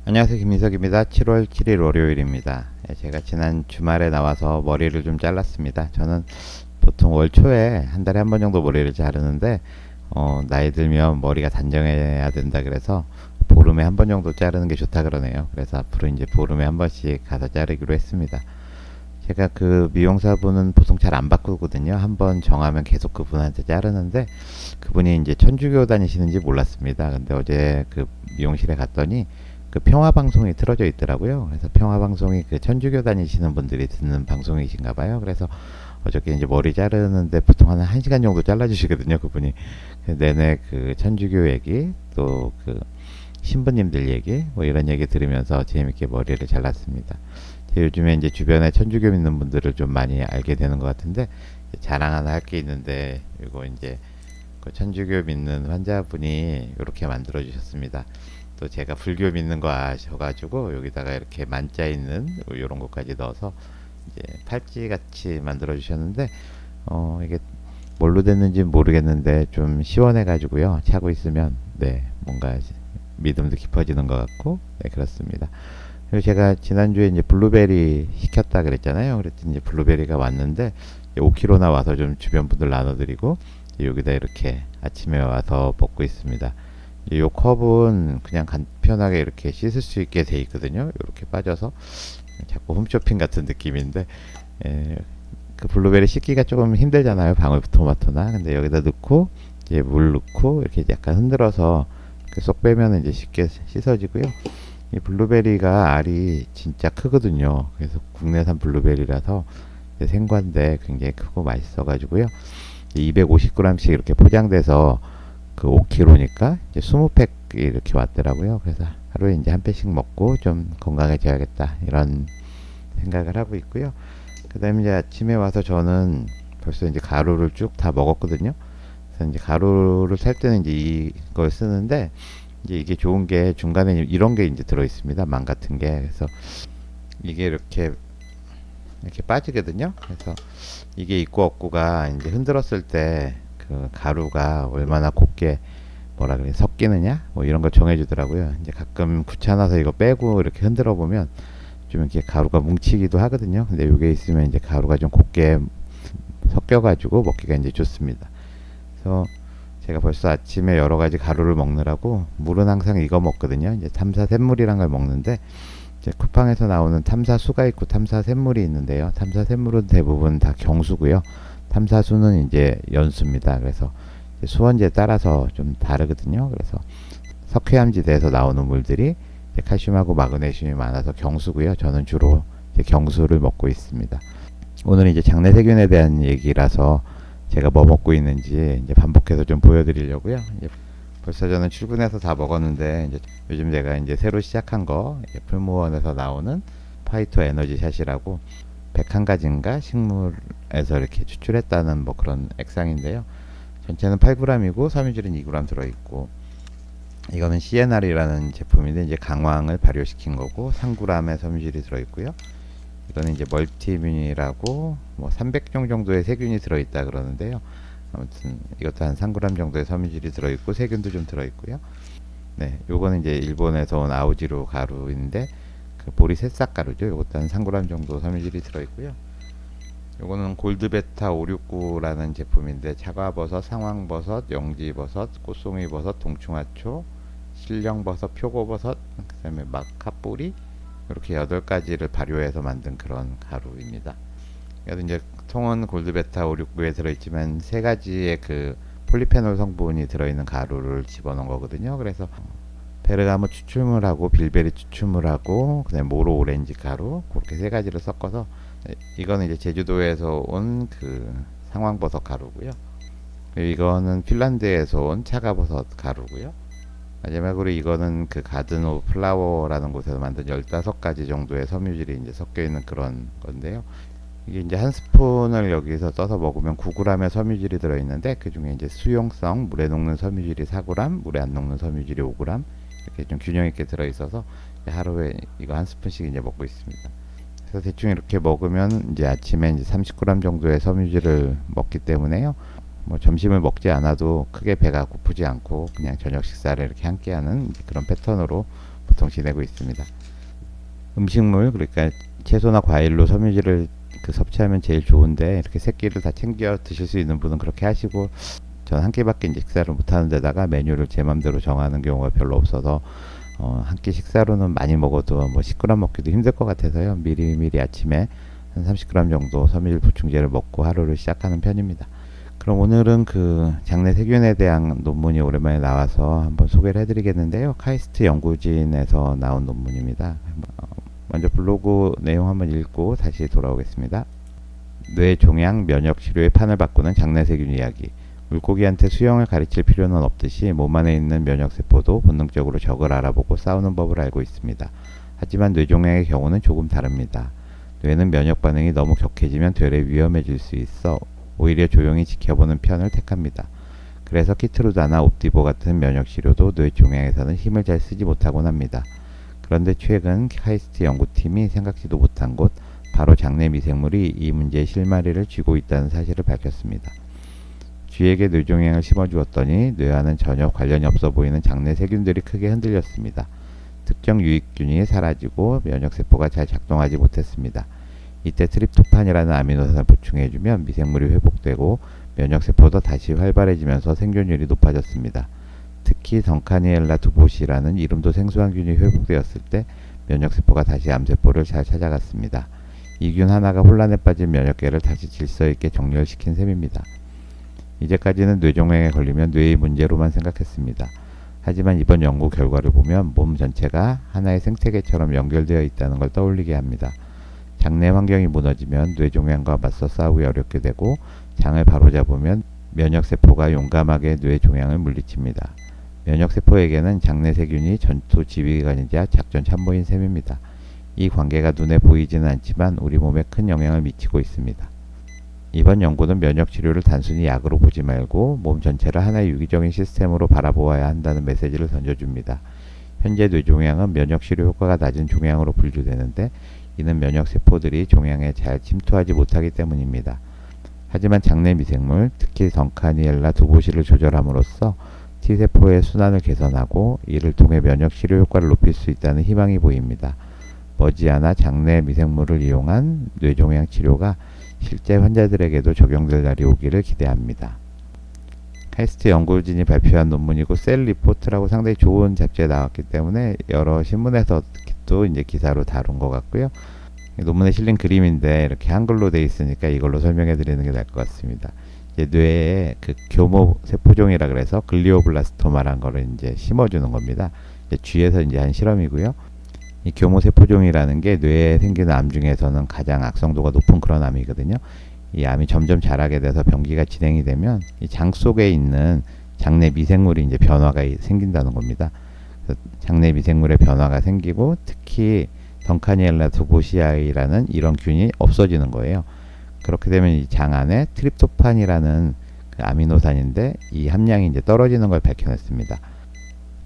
안녕하세요, 김민석입니다. 7월 7일 월요일입니다. 제가 지난 주말에 나와서 머리를 좀 잘랐습니다. 저는 보통 월 초에 한 달에 한 번 정도 머리를 자르는데 나이 들면 머리가 단정해야 된다 그래서 보름에 한 번 정도 자르는 게 좋다 그러네요. 그래서 앞으로 이제 보름에 한 번씩 가서 자르기로 했습니다. 제가 그 미용사분은 보통 잘 안 바꾸거든요. 한 번 정하면 계속 그분한테 자르는데 그분이 이제 천주교 다니시는지 몰랐습니다. 근데 어제 그 미용실에 갔더니 그 평화 방송이 틀어져 있더라고요. 그래서 평화 방송이 그 천주교 다니시는 분들이 듣는 방송이신가 봐요. 그래서 어저께 이제 머리 자르는데 보통 한 1시간 정도 잘라주시거든요. 그분이 내내 그 천주교 얘기 또 그 신부님들 얘기 뭐 이런 얘기 들으면서 재밌게 머리를 잘랐습니다. 요즘에 이제 주변에 천주교 믿는 분들을 좀 많이 알게 되는 것 같은데 자랑 하나 할 게 있는데 이거 이제 그 천주교 믿는 환자분이 이렇게 만들어 주셨습니다. 또 제가 불교 믿는 거 아셔가지고 여기다가 이렇게 만자 있는 이런 것까지 넣어서 이제 팔찌 같이 만들어 주셨는데 이게 뭘로 됐는지 모르겠는데 좀 시원해 가지고요 차고 있으면 네 뭔가 믿음도 깊어지는 것 같고 네 그렇습니다. 그리고 제가 지난주에 이제 블루베리 시켰다 그랬잖아요. 그랬더니 이제 블루베리가 왔는데 5kg나 와서 좀 주변 분들 나눠드리고 여기다 이렇게 아침에 와서 먹고 있습니다. 이 컵은 그냥 간편하게 이렇게 씻을 수 있게 돼 있거든요. 이렇게 빠져서 자꾸 홈쇼핑 같은 느낌인데 그 블루베리 씻기가 조금 힘들잖아요. 방울토마토나. 근데 여기다 넣고 이제 물 넣고 이렇게 약간 흔들어서 쏙 빼면 이제 쉽게 씻어지고요. 이 블루베리가 알이 진짜 크거든요. 그래서 국내산 블루베리라서 생과인데 굉장히 크고 맛있어가지고요. 250g씩 이렇게 포장돼서 그 5kg니까 이제 20팩 이렇게 왔더라고요. 그래서 하루에 이제 한 팩씩 먹고 좀 건강해져야겠다 이런 생각을 하고 있고요. 그다음에 이제 아침에 와서 저는 벌써 이제 가루를 쭉 다 먹었거든요. 그래서 이제 가루를 살 때는 이제 이걸 쓰는데 이제 이게 좋은 게 중간에 이런 게 이제 들어 있습니다. 망 같은 게. 그래서 이게 이렇게 빠지거든요. 그래서 이게 있고 없고가 이제 흔들었을 때 그 가루가 얼마나 곱게 뭐라 그래 섞이느냐 뭐 이런 걸 정해주더라고요. 이제 가끔 귀찮아서 이거 빼고 이렇게 흔들어 보면 좀 이렇게 가루가 뭉치기도 하거든요. 근데 이게 있으면 이제 가루가 좀 곱게 섞여가지고 먹기가 이제 좋습니다. 그래서 제가 벌써 아침에 여러 가지 가루를 먹느라고 물은 항상 이거 먹거든요. 이제 탐사샘물이란 걸 먹는데 이제 쿠팡에서 나오는 탐사수가 있고 탐사샘물이 있는데요. 탐사샘물은 대부분 다 경수고요. 탐사수는 이제 연수입니다. 그래서 수원지에 따라서 좀 다르거든요. 그래서 석회암지대에서 나오는 물들이 칼슘하고 마그네슘이 많아서 경수고요. 저는 주로 경수를 먹고 있습니다. 오늘은 이제 장내 세균에 대한 얘기라서 제가 뭐 먹고 있는지 이제 반복해서 좀 보여드리려고요. 이제 벌써 저는 출근해서 다 먹었는데 이제 요즘 제가 이제 새로 시작한 거 풀무원에서 나오는 파이터 에너지 샷이라고 101가지인가 식물에서 이렇게 추출했다는 뭐 그런 액상인데요. 전체는 8g이고 섬유질은 2g 들어있고 이거는 CNR이라는 제품인데 이제 강황을 발효시킨 거고 3g의 섬유질이 들어있고요. 이거는 이제 멀티민이라고 뭐 300종 정도의 세균이 들어있다 그러는데요. 아무튼 이것도 한 3g 정도의 섬유질이 들어있고 세균도 좀 들어있고요. 네, 요거는 이제 일본에서 온 아우지로 가루인데 그 보리 새싹 가루죠. 요것도 한 3g 정도 섬유질이 들어있고요. 요거는 골드베타 569라는 제품인데 차과버섯, 상황버섯, 영지버섯, 꽃송이버섯, 동충하초, 신령버섯, 표고버섯, 그 다음에 마카뿌리 이렇게 8가지를 발효해서 만든 그런 가루입니다. 그래서 이제 통은 골드베타 569에 들어있지만 3가지의 그 폴리페놀 성분이 들어있는 가루를 집어넣은 거거든요. 그래서 베르가모 추출물하고 빌베리 추출물하고 그다음에 모로 오렌지 가루 그렇게 3가지를 섞어서 이거는 이제 제주도에서 온 그 상황버섯 가루고요. 이거는 핀란드에서 온 차가버섯 가루고요. 마지막으로 이거는 그 가든 오브 플라워라는 곳에서 만든 15가지 정도의 섬유질이 이제 섞여 있는 그런 건데요. 이게 이제 한 스푼을 여기서 떠서 먹으면 9g의 섬유질이 들어있는데 그 중에 이제 수용성 물에 녹는 섬유질이 4g, 물에 안 녹는 섬유질이 5g 이렇게 좀 균형 있게 들어있어서 하루에 이거 한 스푼씩 이제 먹고 있습니다. 그래서 대충 이렇게 먹으면 이제 아침에 이제 30g 정도의 섬유질을 먹기 때문에요. 뭐 점심을 먹지 않아도 크게 배가 고프지 않고 그냥 저녁 식사를 이렇게 함께하는 그런 패턴으로 보통 지내고 있습니다. 음식물, 그러니까 채소나 과일로 섬유질을 섭취하면 제일 좋은데, 이렇게 세 끼를 다 챙겨 드실 수 있는 분은 그렇게 하시고, 전 한 끼밖에 이제 식사를 못 하는 데다가 메뉴를 제 맘대로 정하는 경우가 별로 없어서 한 끼 식사로는 많이 먹어도 뭐 10g 먹기도 힘들 것 같아서요. 미리미리 아침에 한 30g 정도 섬유질 보충제를 먹고 하루를 시작하는 편입니다. 그럼 오늘은 장내 세균에 대한 논문이 오랜만에 나와서 한번 소개를 해드리겠는데요. 카이스트 연구진에서 나온 논문입니다. 먼저 블로그 내용 한번 읽고 다시 돌아오겠습니다. 뇌 종양 면역 치료의 판을 바꾸는 장내 세균 이야기. 물고기한테 수영을 가르칠 필요는 없듯이 몸 안에 있는 면역세포도 본능적으로 적을 알아보고 싸우는 법을 알고 있습니다. 하지만 뇌종양의 경우는 조금 다릅니다. 뇌는 면역 반응이 너무 격해지면 되레 위험해질 수 있어 오히려 조용히 지켜보는 편을 택합니다. 그래서 키트루다나 옵디보 같은 면역치료도 뇌종양에서는 힘을 잘 쓰지 못하곤 합니다. 그런데 최근 카이스트 연구팀이 생각지도 못한 곳, 바로 장내 미생물이 이 문제의 실마리를 쥐고 있다는 사실을 밝혔습니다. 쥐에게 뇌종양을 심어주었더니 뇌와는 전혀 관련이 없어 보이는 장내 세균들이 크게 흔들렸습니다. 특정 유익균이 사라지고 면역세포가 잘 작동하지 못했습니다. 이때 트립토판이라는 아미노산을 보충해주면 미생물이 회복되고 면역세포도 다시 활발해지면서 생존율이 높아졌습니다. 특히 덩카니엘라 두보시라는 이름도 생소한 균이 회복되었을 때 면역세포가 다시 암세포를 잘 찾아갔습니다. 이 균 하나가 혼란에 빠진 면역계를 다시 질서있게 정렬시킨 셈입니다. 이제까지는 뇌종양에 걸리면 뇌의 문제로만 생각했습니다. 하지만 이번 연구 결과를 보면 몸 전체가 하나의 생태계처럼 연결되어 있다는 걸 떠올리게 합니다. 장내 환경이 무너지면 뇌종양과 맞서 싸우기 어렵게 되고, 장을 바로잡으면 면역세포가 용감하게 뇌종양을 물리칩니다. 면역세포에게는 장내 세균이 전투 지휘관이자 작전 참모인 셈입니다. 이 관계가 눈에 보이지는 않지만 우리 몸에 큰 영향을 미치고 있습니다. 이번 연구는 면역치료를 단순히 약으로 보지 말고 몸 전체를 하나의 유기적인 시스템으로 바라보아야 한다는 메시지를 던져줍니다. 현재 뇌종양은 면역치료 효과가 낮은 종양으로 분류되는데, 이는 면역세포들이 종양에 잘 침투하지 못하기 때문입니다. 하지만 장내 미생물, 특히 덩카니엘라 두보시를 조절함으로써 T세포의 순환을 개선하고 이를 통해 면역치료 효과를 높일 수 있다는 희망이 보입니다. 머지않아 장내 미생물을 이용한 뇌종양 치료가 실제 환자들에게도 적용될 날이 오기를 기대합니다. 카이스트 연구진이 발표한 논문이고 셀 리포트라고 상당히 좋은 잡지에 나왔기 때문에 여러 신문에서도 이제 기사로 다룬 것 같고요. 논문에 실린 그림인데 이렇게 한글로 돼 있으니까 이걸로 설명해 드리는 게 나을 것 같습니다. 이제 뇌에 교모 세포종이라 그래서 글리오블라스토마라는 거를 이제 심어주는 겁니다. 이제 쥐에서 이제 한 실험이고요. 이 교모 세포종이라는 게 뇌에 생기는 암 중에서는 가장 악성도가 높은 그런 암이거든요. 이 암이 점점 자라게 돼서 병기가 진행이 되면 이 장 속에 있는 장내 미생물이 이제 변화가 생긴다는 겁니다. 그래서 장내 미생물의 변화가 생기고 특히 덩카니엘라 두보시아이라는 이런 균이 없어지는 거예요. 그렇게 되면 이 장 안에 트립토판이라는 아미노산인데 이 함량이 이제 떨어지는 걸 밝혀냈습니다.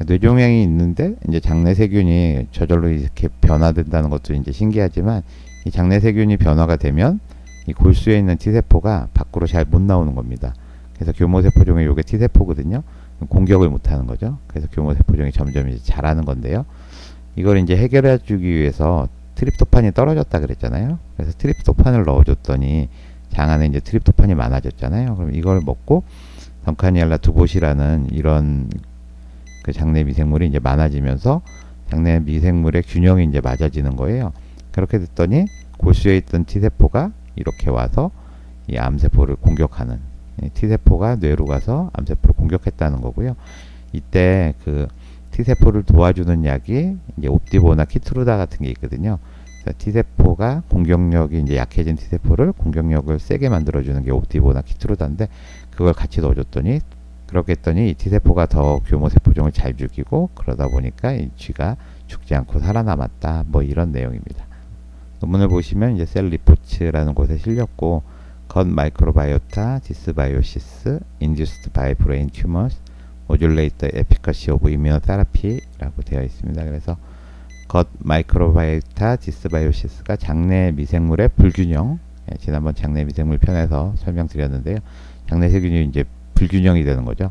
뇌종양이 있는데 이제 장내 세균이 저절로 이렇게 변화된다는 것도 이제 신기하지만, 이 장내 세균이 변화가 되면 이 골수에 있는 T세포가 밖으로 잘 못 나오는 겁니다. 그래서 교모세포 중에 요게 T세포거든요. 공격을 못 하는 거죠. 그래서 교모세포 중에 점점 이제 자라는 건데요. 이걸 이제 해결해 주기 위해서 트립토판이 떨어졌다 그랬잖아요. 그래서 트립토판을 넣어줬더니 장 안에 이제 트립토판이 많아졌잖아요. 그럼 이걸 먹고 덩카니엘라 두보시라는 이런 장내 미생물이 이제 많아지면서 장내 미생물의 균형이 이제 맞아지는 거예요. 그렇게 됐더니 골수에 있던 T세포가 이렇게 와서 이 암세포를 공격하는, T세포가 뇌로 가서 암세포를 공격했다는 거고요. 이때 T세포를 도와주는 약이 이제 옵디보나 키트루다 같은 게 있거든요. T세포가 공격력이 이제 약해진 T세포를 공격력을 세게 만들어주는 게 옵디보나 키트루다인데, 그걸 같이 넣어줬더니 그렇게 했더니 이 T세포가 더 교모세포종을 잘 죽이고, 그러다 보니까 이 쥐가 죽지 않고 살아남았다. 뭐 이런 내용입니다. 논문을 보시면 이제 셀 리포츠라는 곳에 실렸고, 겉 마이크로바이오타 디스바이오시스 인듀스드 바이 브레인 튜머스 모듈레이터 에피커시 오브 이뮤노테라피라고 되어 있습니다. 그래서 겉 마이크로바이오타 디스바이오시스가 장내 미생물의 불균형, 지난번 장내 미생물 편에서 설명드렸는데요. 장내 세균이 이제 불균형이 되는 거죠.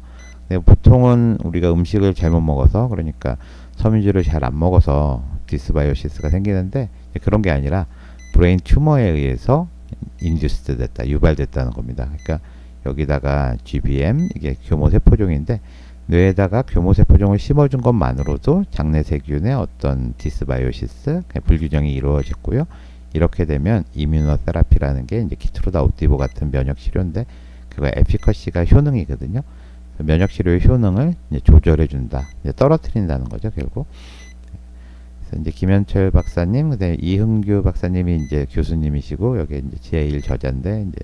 근데 보통은 우리가 음식을 잘못 먹어서, 그러니까 섬유질을 잘 안 먹어서 디스바이오시스가 생기는데, 그런 게 아니라 브레인 튜머에 의해서 인듀스드 됐다, 유발됐다는 겁니다. 그러니까 여기다가 GBM, 이게 교모세포종인데 뇌에다가 교모세포종을 심어준 것만으로도 장내세균의 어떤 디스바이오시스, 불균형이 이루어졌고요. 이렇게 되면 이뮤노테라피라는 게 이제 키트로다 옵티보 같은 면역 치료인데, 그거 에피커시가 효능이거든요. 면역 치료의 효능을 이제 조절해 준다, 이제 떨어뜨린다는 거죠, 결국. 그래서 이제 김현철 박사님, 그다음에 이흥규 박사님이 이제 교수님이시고, 여기 이제 제1 저자인데 이제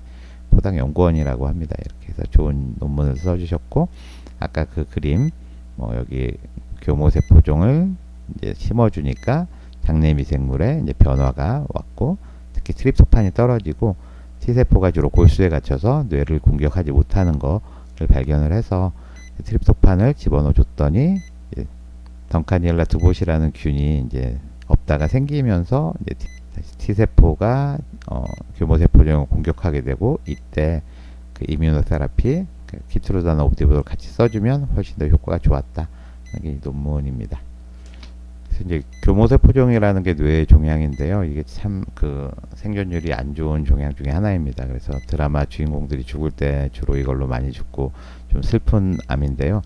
포당 연구원이라고 합니다. 이렇게 해서 좋은 논문을 써주셨고, 아까 그 그림, 뭐 여기 교모세포종을 이제 심어주니까 장내 미생물에 이제 변화가 왔고, 특히 트립토판이 떨어지고 T세포가 주로 골수에 갇혀서 뇌를 공격하지 못하는 거를 발견을 해서 트립토판을 집어넣어 줬더니 던카니엘라 두봇이라는 균이 이제 없다가 생기면서 이제 T세포가 교모세포종을 공격하게 되고, 이때 그 이뮤노테라피, 그 키트로다나 옵티보를 같이 써주면 훨씬 더 효과가 좋았다. 이게 논문입니다. 그래서 이제 교모세포종이라는 게 뇌의 종양인데요. 이게 참 그 생존율이 안 좋은 종양 중에 하나입니다. 그래서 드라마 주인공들이 죽을 때 주로 이걸로 많이 죽고 좀 슬픈 암인데요.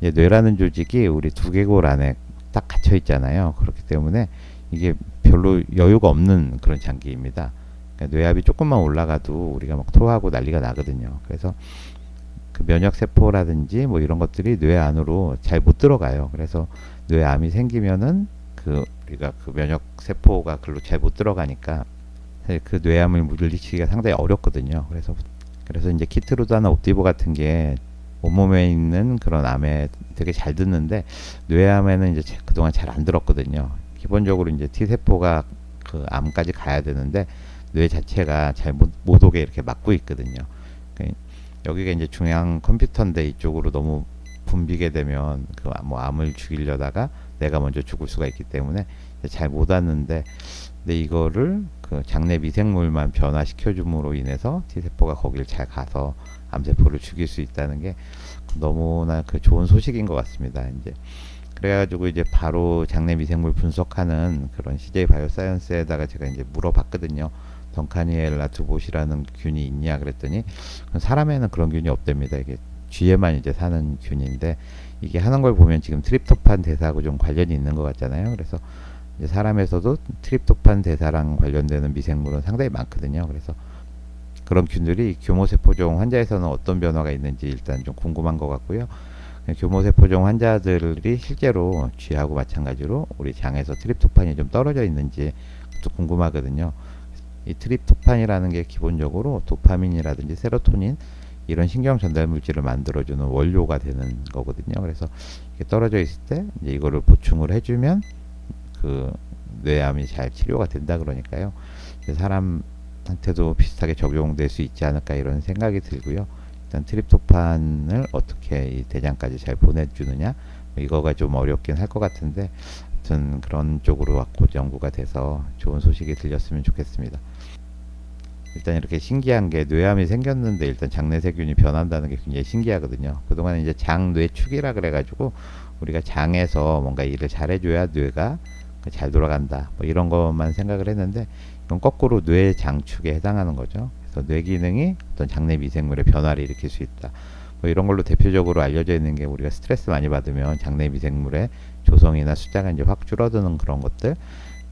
이제 뇌라는 조직이 우리 두개골 안에 딱 갇혀 있잖아요. 그렇기 때문에 이게 별로 여유가 없는 그런 장기입니다. 그러니까 뇌압이 조금만 올라가도 우리가 막 토하고 난리가 나거든요. 그래서 그 면역세포라든지 뭐 이런 것들이 뇌 안으로 잘 못 들어가요. 그래서 뇌암이 생기면은 그 우리가 그 면역세포가 글로 잘 못 들어가니까 사실 그 뇌암을 물리치기가 상당히 어렵거든요. 그래서 이제 키트로다나 옵티보 같은 게 온몸에 있는 그런 암에 되게 잘 듣는데, 뇌암에는 이제 그동안 잘 안 들었거든요. 기본적으로 이제 T세포가 그 암까지 가야 되는데 뇌 자체가 잘 못 오게 이렇게 막고 있거든요. 그러니까 여기가 이제 중앙 컴퓨터인데 이쪽으로 너무 붐비게 되면 그 뭐 암을 죽이려다가 내가 먼저 죽을 수가 있기 때문에 잘 못 왔는데, 근데 이거를 그 장내 미생물만 변화시켜 줌으로 인해서 T세포가 거기를 잘 가서 암세포를 죽일 수 있다는 게 너무나 그 좋은 소식인 것 같습니다. 이제 그래가지고 이제 바로 장내 미생물 분석하는 그런 CJ 바이오사이언스에다가 제가 이제 물어봤거든요. 던카니엘라 두봇이라는 균이 있냐 그랬더니 사람에는 그런 균이 없답니다. 이게 쥐에만 이제 사는 균인데, 이게 하는 걸 보면 지금 트립토판 대사하고 좀 관련이 있는 것 같잖아요. 그래서 이제 사람에서도 트립토판 대사랑 관련되는 미생물은 상당히 많거든요. 그래서 그런 균들이 교모세포종 환자에서는 어떤 변화가 있는지 일단 좀 궁금한 것 같고요. 교모세포종 환자들이 실제로 쥐하고 마찬가지로 우리 장에서 트립토판이 좀 떨어져 있는지 또 궁금하거든요. 이 트립토판이라는 게 기본적으로 도파민이라든지 세로토닌, 이런 신경 전달 물질을 만들어주는 원료가 되는 거거든요. 그래서 이게 떨어져 있을 때 이제 이거를 보충을 해주면 그 뇌암이 잘 치료가 된다 그러니까요. 사람한테도 비슷하게 적용될 수 있지 않을까 이런 생각이 들고요. 일단 트립토판을 어떻게 이 대장까지 잘 보내주느냐, 이거가 좀 어렵긴 할 것 같은데, 아무튼 그런 쪽으로 연구가 돼서 좋은 소식이 들렸으면 좋겠습니다. 일단 이렇게 신기한 게, 뇌암이 생겼는데 일단 장내세균이 변한다는 게 굉장히 신기하거든요. 그동안 이제 장뇌축이라 그래가지고 우리가 장에서 뭔가 일을 잘해줘야 뇌가 잘 돌아간다, 뭐 이런 것만 생각을 했는데, 이건 거꾸로 뇌장축에 해당하는 거죠. 그래서 뇌 기능이 어떤 장내 미생물의 변화를 일으킬 수 있다. 뭐 이런 걸로 대표적으로 알려져 있는 게, 우리가 스트레스 많이 받으면 장내 미생물의 조성이나 숫자가 이제 확 줄어드는 그런 것들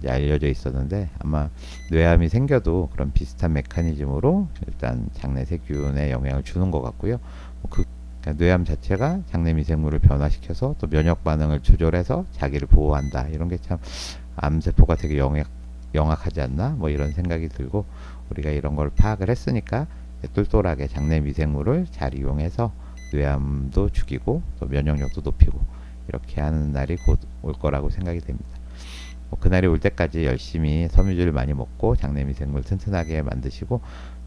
이제 알려져 있었는데, 아마 뇌암이 생겨도 그런 비슷한 메커니즘으로 일단 장내 세균에 영향을 주는 것 같고요. 그러니까 뇌암 자체가 장내 미생물을 변화시켜서 또 면역 반응을 조절해서 자기를 보호한다. 이런 게 참 암세포가 되게 영악하지 않나? 뭐 이런 생각이 들고, 우리가 이런 걸 파악을 했으니까 똘똘하게 장내 미생물을 잘 이용해서 뇌암도 죽이고 또 면역력도 높이고 이렇게 하는 날이 곧 올 거라고 생각이 됩니다. 그날이 올 때까지 열심히 섬유질을 많이 먹고 장내 미생물 튼튼하게 만드시고,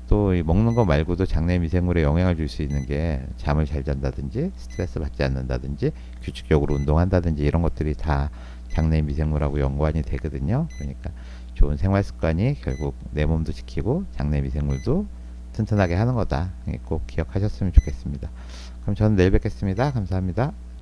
또 이 먹는 거 말고도 장내 미생물에 영향을 줄 수 있는 게 잠을 잘 잔다든지 스트레스 받지 않는다든지 규칙적으로 운동한다든지 이런 것들이 다 장내 미생물하고 연관이 되거든요. 그러니까 좋은 생활 습관이 결국 내 몸도 지키고 장내 미생물도 튼튼하게 하는 거다. 꼭 기억하셨으면 좋겠습니다. 그럼 저는 내일 뵙겠습니다. 감사합니다.